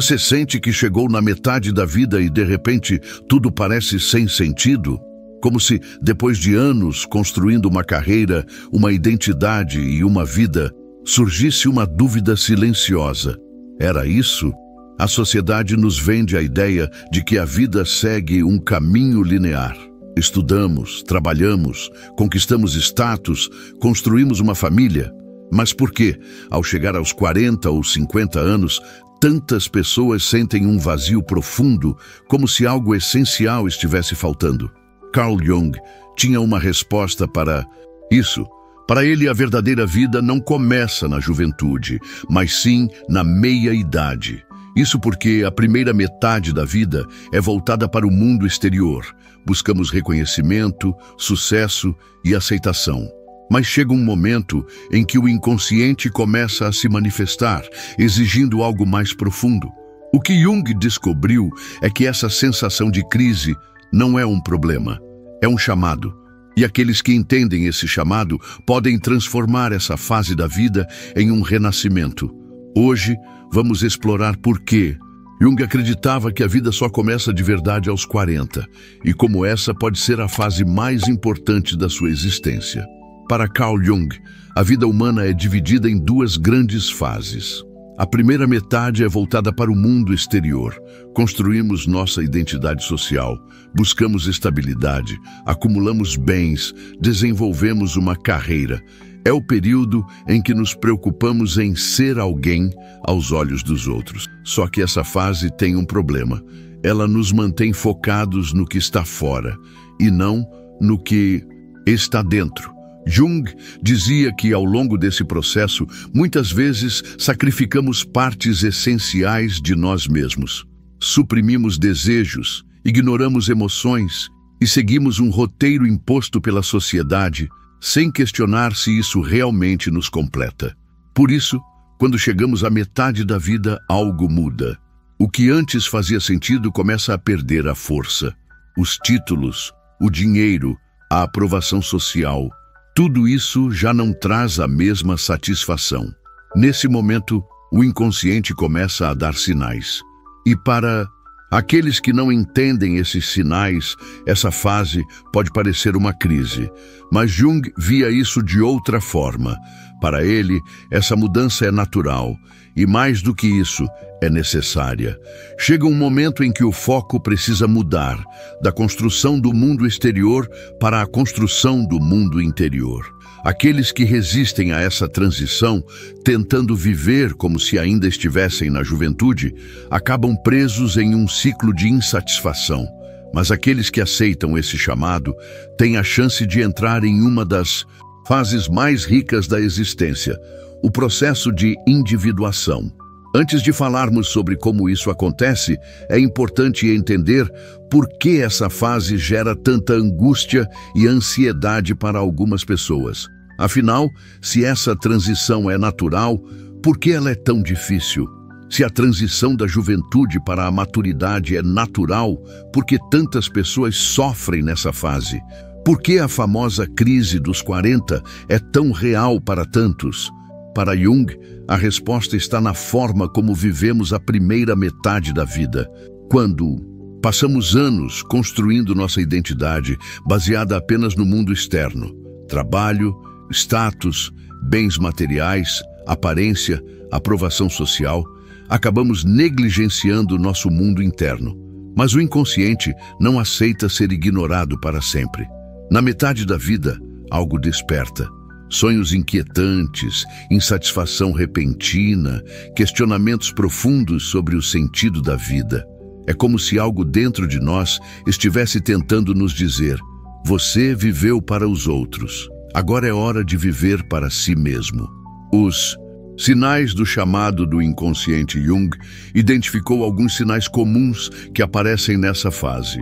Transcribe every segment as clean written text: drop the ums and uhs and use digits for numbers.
Você sente que chegou na metade da vida e de repente tudo parece sem sentido? Como se, depois de anos construindo uma carreira, uma identidade e uma vida, surgisse uma dúvida silenciosa. Era isso? A sociedade nos vende a ideia de que a vida segue um caminho linear. Estudamos, trabalhamos, conquistamos status, construímos uma família. Mas por que, ao chegar aos 40 ou 50 anos, tantas pessoas sentem um vazio profundo, como se algo essencial estivesse faltando? Carl Jung tinha uma resposta para isso. Para ele, a verdadeira vida não começa na juventude, mas sim na meia-idade. Isso porque a primeira metade da vida é voltada para o mundo exterior. Buscamos reconhecimento, sucesso e aceitação. Mas chega um momento em que o inconsciente começa a se manifestar, exigindo algo mais profundo. O que Jung descobriu é que essa sensação de crise não é um problema, é um chamado. E aqueles que entendem esse chamado podem transformar essa fase da vida em um renascimento. Hoje, vamos explorar por quê. Jung acreditava que a vida só começa de verdade aos 40, e como essa pode ser a fase mais importante da sua existência. Para Carl Jung, a vida humana é dividida em duas grandes fases. A primeira metade é voltada para o mundo exterior. Construímos nossa identidade social, buscamos estabilidade, acumulamos bens, desenvolvemos uma carreira. É o período em que nos preocupamos em ser alguém aos olhos dos outros. Só que essa fase tem um problema. Ela nos mantém focados no que está fora e não no que está dentro. Jung dizia que, ao longo desse processo, muitas vezes sacrificamos partes essenciais de nós mesmos. Suprimimos desejos, ignoramos emoções e seguimos um roteiro imposto pela sociedade, sem questionar se isso realmente nos completa. Por isso, quando chegamos à metade da vida, algo muda. O que antes fazia sentido começa a perder a força. Os títulos, o dinheiro, a aprovação social, tudo isso já não traz a mesma satisfação. Nesse momento, o inconsciente começa a dar sinais. E para aqueles que não entendem esses sinais, essa fase pode parecer uma crise. Mas Jung via isso de outra forma. Para ele, essa mudança é natural e, mais do que isso, é necessária. Chega um momento em que o foco precisa mudar, da construção do mundo exterior para a construção do mundo interior. Aqueles que resistem a essa transição, tentando viver como se ainda estivessem na juventude, acabam presos em um ciclo de insatisfação. Mas aqueles que aceitam esse chamado têm a chance de entrar em uma das fases mais ricas da existência, o processo de individuação. Antes de falarmos sobre como isso acontece, é importante entender por que essa fase gera tanta angústia e ansiedade para algumas pessoas. Afinal, se essa transição é natural, por que ela é tão difícil? Se a transição da juventude para a maturidade é natural, por que tantas pessoas sofrem nessa fase? Por que a famosa crise dos 40 é tão real para tantos? Para Jung, a resposta está na forma como vivemos a primeira metade da vida. Quando passamos anos construindo nossa identidade baseada apenas no mundo externo, trabalho, status, bens materiais, aparência, aprovação social, acabamos negligenciando nosso mundo interno. Mas o inconsciente não aceita ser ignorado para sempre. Na metade da vida, algo desperta. Sonhos inquietantes, insatisfação repentina, questionamentos profundos sobre o sentido da vida. É como se algo dentro de nós estivesse tentando nos dizer: você viveu para os outros, agora é hora de viver para si mesmo. Os sinais do chamado do inconsciente. Jung identificou alguns sinais comuns que aparecem nessa fase.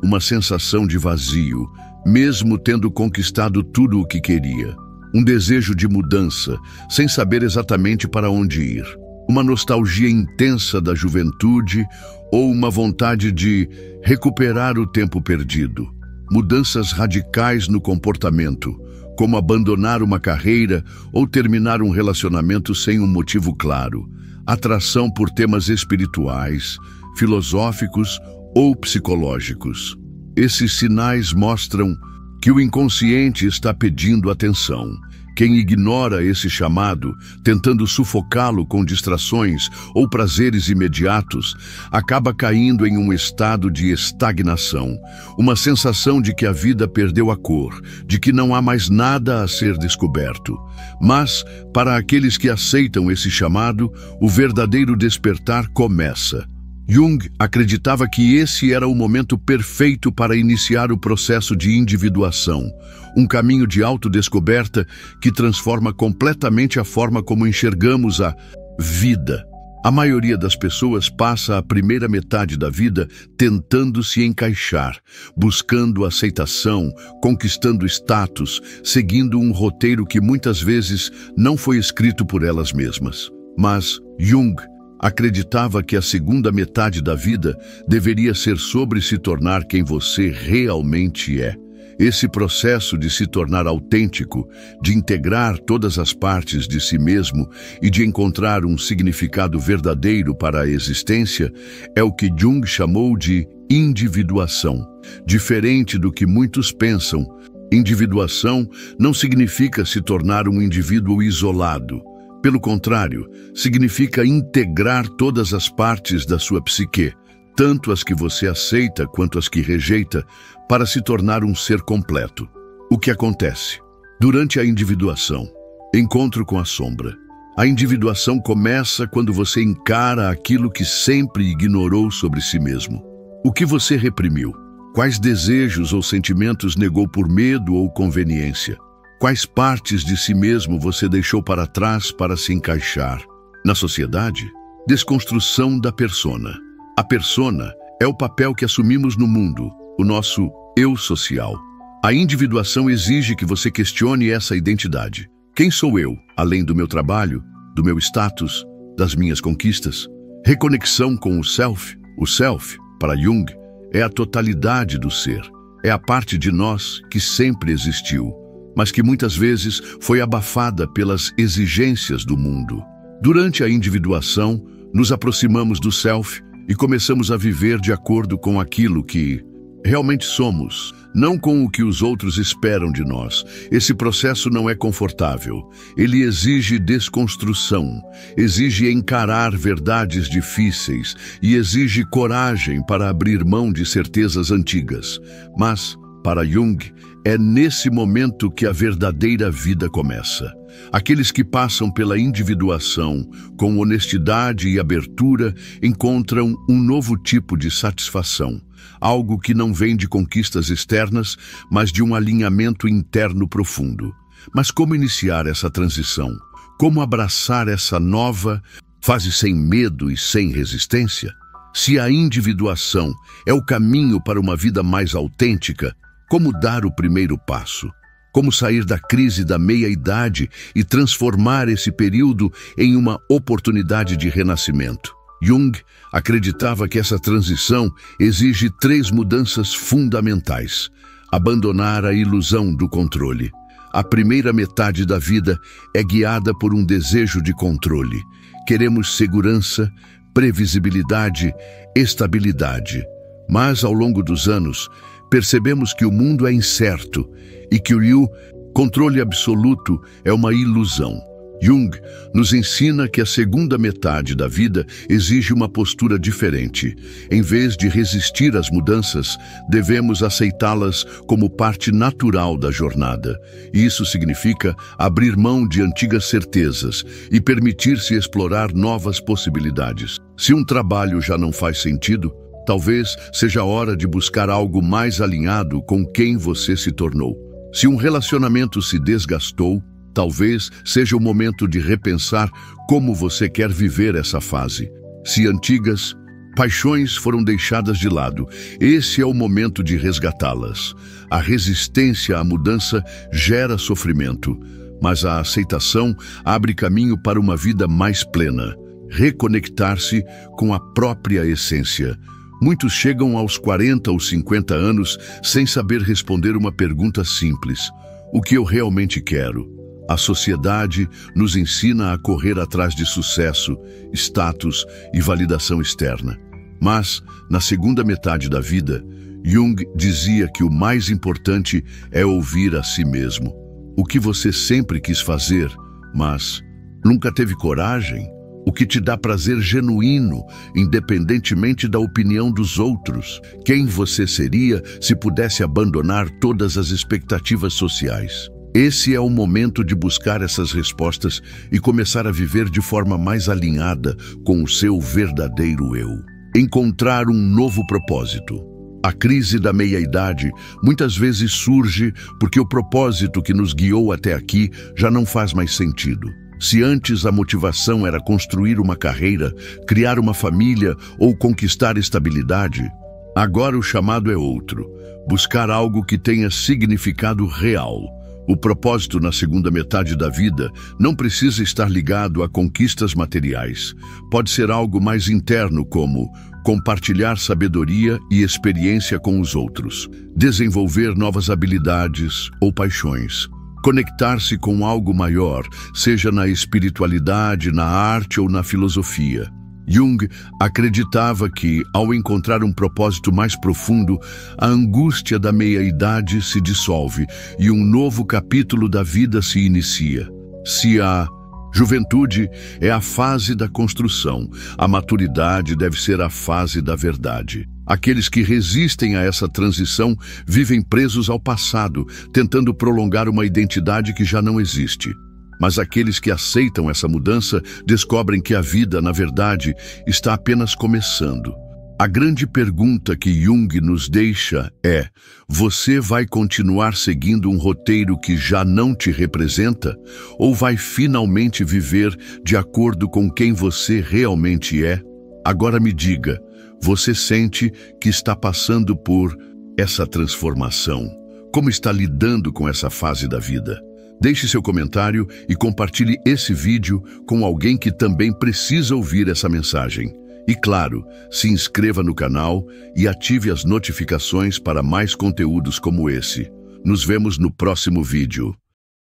Uma sensação de vazio, mesmo tendo conquistado tudo o que queria. Um desejo de mudança, sem saber exatamente para onde ir. Uma nostalgia intensa da juventude ou uma vontade de recuperar o tempo perdido. Mudanças radicais no comportamento, como abandonar uma carreira ou terminar um relacionamento sem um motivo claro. atração por temas espirituais, filosóficos ou psicológicos. Esses sinais mostram que o inconsciente está pedindo atenção. Quem ignora esse chamado, tentando sufocá-lo com distrações ou prazeres imediatos, acaba caindo em um estado de estagnação, uma sensação de que a vida perdeu a cor, de que não há mais nada a ser descoberto. Mas, para aqueles que aceitam esse chamado, o verdadeiro despertar começa. Jung acreditava que esse era o momento perfeito para iniciar o processo de individuação, um caminho de autodescoberta que transforma completamente a forma como enxergamos a vida. A maioria das pessoas passa a primeira metade da vida tentando se encaixar, buscando aceitação, conquistando status, seguindo um roteiro que muitas vezes não foi escrito por elas mesmas. Mas Jung acreditava que a segunda metade da vida deveria ser sobre se tornar quem você realmente é. Esse processo de se tornar autêntico, de integrar todas as partes de si mesmo e de encontrar um significado verdadeiro para a existência, é o que Jung chamou de individuação. Diferente do que muitos pensam, individuação não significa se tornar um indivíduo isolado. Pelo contrário, significa integrar todas as partes da sua psique, tanto as que você aceita quanto as que rejeita, para se tornar um ser completo. O que acontece? Durante a individuação, encontro com a sombra. A individuação começa quando você encara aquilo que sempre ignorou sobre si mesmo. O que você reprimiu? Quais desejos ou sentimentos negou por medo ou conveniência? Quais partes de si mesmo você deixou para trás para se encaixar? Na sociedade, desconstrução da persona. A persona é o papel que assumimos no mundo, o nosso eu social. A individuação exige que você questione essa identidade. Quem sou eu, além do meu trabalho, do meu status, das minhas conquistas? Reconexão com o self. O self, para Jung, é a totalidade do ser. É a parte de nós que sempre existiu, mas que muitas vezes foi abafada pelas exigências do mundo. Durante a individuação, nos aproximamos do self e começamos a viver de acordo com aquilo que realmente somos, não com o que os outros esperam de nós. Esse processo não é confortável. Ele exige desconstrução, exige encarar verdades difíceis e exige coragem para abrir mão de certezas antigas. Mas, para Jung, é nesse momento que a verdadeira vida começa. Aqueles que passam pela individuação com honestidade e abertura encontram um novo tipo de satisfação, algo que não vem de conquistas externas, mas de um alinhamento interno profundo. Mas como iniciar essa transição? Como abraçar essa nova fase sem medo e sem resistência? Se a individuação é o caminho para uma vida mais autêntica, como dar o primeiro passo? Como sair da crise da meia-idade e transformar esse período em uma oportunidade de renascimento? Jung acreditava que essa transição exige 3 mudanças fundamentais. Abandonar a ilusão do controle. A primeira metade da vida é guiada por um desejo de controle. Queremos segurança, previsibilidade, estabilidade. Mas, ao longo dos anos, percebemos que o mundo é incerto e que o controle absoluto é uma ilusão. Jung nos ensina que a segunda metade da vida exige uma postura diferente. Em vez de resistir às mudanças, devemos aceitá-las como parte natural da jornada. Isso significa abrir mão de antigas certezas e permitir-se explorar novas possibilidades. Se um trabalho já não faz sentido, talvez seja a hora de buscar algo mais alinhado com quem você se tornou. Se um relacionamento se desgastou, talvez seja o momento de repensar como você quer viver essa fase. Se antigas paixões foram deixadas de lado, esse é o momento de resgatá-las. A resistência à mudança gera sofrimento, mas a aceitação abre caminho para uma vida mais plena. Reconectar-se com a própria essência. Muitos chegam aos 40 ou 50 anos sem saber responder uma pergunta simples: o que eu realmente quero? A sociedade nos ensina a correr atrás de sucesso, status e validação externa. Mas, na segunda metade da vida, Jung dizia que o mais importante é ouvir a si mesmo. O que você sempre quis fazer, mas nunca teve coragem? O que te dá prazer genuíno, independentemente da opinião dos outros? Quem você seria se pudesse abandonar todas as expectativas sociais? Esse é o momento de buscar essas respostas e começar a viver de forma mais alinhada com o seu verdadeiro eu. Encontrar um novo propósito. A crise da meia-idade muitas vezes surge porque o propósito que nos guiou até aqui já não faz mais sentido. Se antes a motivação era construir uma carreira, criar uma família ou conquistar estabilidade, agora o chamado é outro: buscar algo que tenha significado real. O propósito na segunda metade da vida não precisa estar ligado a conquistas materiais. Pode ser algo mais interno, como compartilhar sabedoria e experiência com os outros, desenvolver novas habilidades ou paixões, conectar-se com algo maior, seja na espiritualidade, na arte ou na filosofia. Jung acreditava que, ao encontrar um propósito mais profundo, a angústia da meia-idade se dissolve e um novo capítulo da vida se inicia. Se a juventude é a fase da construção, a maturidade deve ser a fase da verdade. Aqueles que resistem a essa transição vivem presos ao passado, tentando prolongar uma identidade que já não existe. Mas aqueles que aceitam essa mudança descobrem que a vida, na verdade, está apenas começando. A grande pergunta que Jung nos deixa é: você vai continuar seguindo um roteiro que já não te representa? Ou vai finalmente viver de acordo com quem você realmente é? Agora me diga, você sente que está passando por essa transformação? Como está lidando com essa fase da vida? Deixe seu comentário e compartilhe esse vídeo com alguém que também precisa ouvir essa mensagem. E claro, se inscreva no canal e ative as notificações para mais conteúdos como esse. Nos vemos no próximo vídeo.